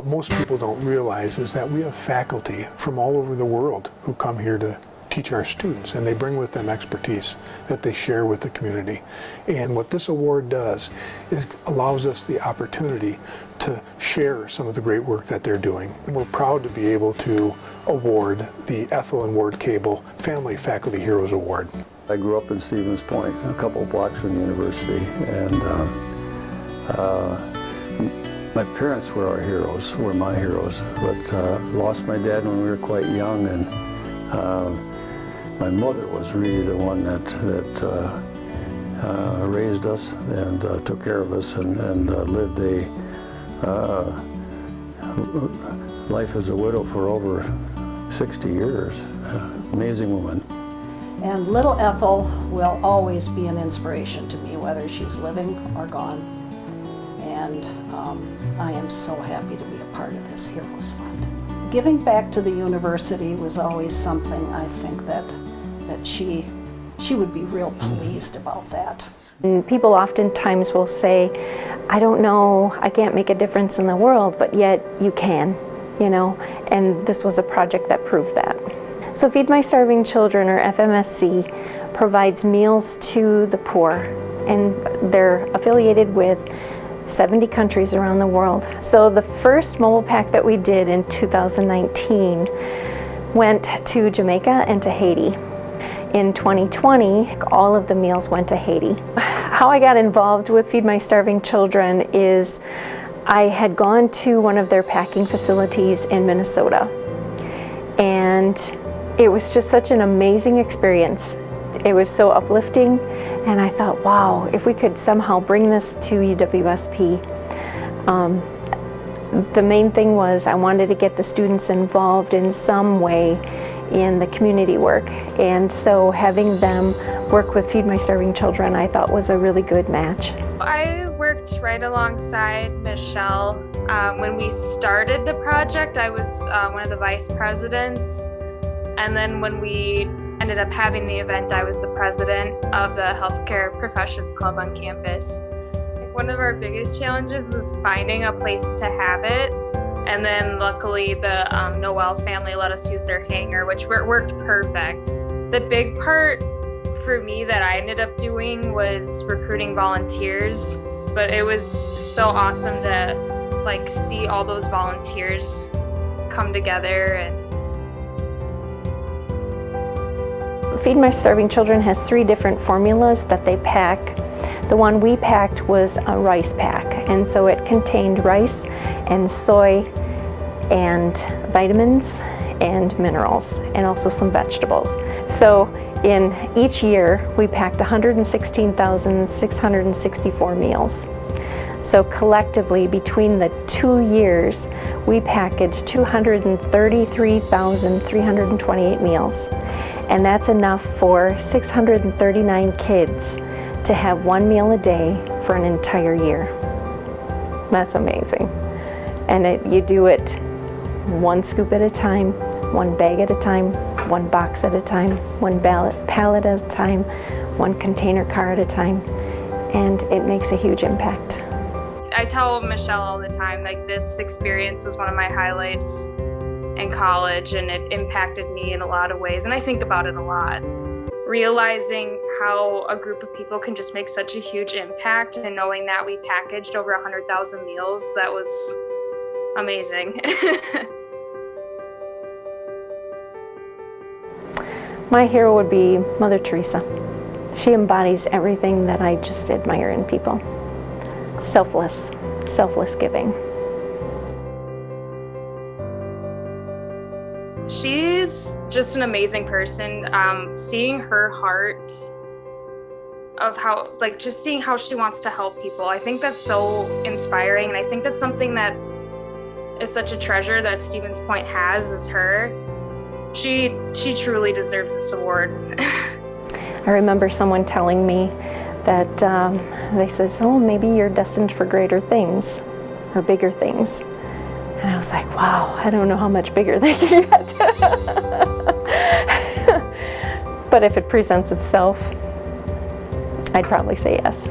What most people don't realize is that we have faculty from all over the world who come here to teach our students, and they bring with them expertise that they share with the community. And what this award does is allows us the opportunity to share some of the great work that they're doing. And we're proud to be able to award the Ethel and Ward Cable Family Faculty Heroes Award. I grew up in Stevens Point, a couple of blocks from the university, and my parents were our heroes, were my heroes, but lost my dad when we were quite young, and my mother was really the one that raised us and took care of us and lived a life as a widow for over 60 years. Amazing woman. And little Ethel will always be an inspiration to me, whether she's living or gone. And I am so happy to be a part of this Heroes Fund. Giving back to the university was always something I think that she would be real pleased about that. And people oftentimes will say, I don't know, I can't make a difference in the world, but yet you can, you know, and this was a project that proved that. So Feed My Starving Children, or FMSC, provides meals to the poor, and they're affiliated with 70 countries around the world. So the first MobilePack that we did in 2019 went to Jamaica and to Haiti. In 2020, all of the meals went to Haiti. How I got involved with Feed My Starving Children is I had gone to one of their packing facilities in Minnesota, and it was just such an amazing experience. It was so uplifting, and I thought, wow, if we could somehow bring this to UWSP. The main thing was I wanted to get the students involved in some way in the community work, and so having them work with Feed My Starving Children I thought was a really good match. I worked right alongside Michelle. When we started the project, I was one of the vice presidents, and then when we ended up having the event, I was the president of the Healthcare Professions Club on campus. One of our biggest challenges was finding a place to have it. And then luckily the Noel family let us use their hangar, which worked perfect. The big part for me that I ended up doing was recruiting volunteers, but it was so awesome to see all those volunteers come together. And Feed My Starving Children has 3 different formulas that they pack. The one we packed was a rice pack, and so it contained rice and soy and vitamins and minerals and also some vegetables. So in each year we packed 116,664 meals. So collectively between the 2 years we packaged 233,328 meals, and that's enough for 639 kids to have 1 meal a day for an entire year. That's amazing. And you do it 1 scoop at a time, 1 bag at a time, 1 box at a time, 1 pallet at a time, 1 container car at a time, and it makes a huge impact. I tell Michelle all the time, this experience was one of my highlights in college, and it impacted me in a lot of ways, and I think about it a lot. Realizing how a group of people can just make such a huge impact, and knowing that we packaged over 100,000 meals, that was amazing. My hero would be Mother Teresa. She embodies everything that I just admire in people. Selfless giving. She's just an amazing person. Seeing her heart of how, just seeing how she wants to help people, I think that's so inspiring, and I think that's something that is such a treasure that Stevens Point has, is her. She truly deserves this award. I remember someone telling me that they said, oh, maybe you're destined for greater things or bigger things. And I was like, wow, I don't know how much bigger they can get. But if it presents itself, I'd probably say yes.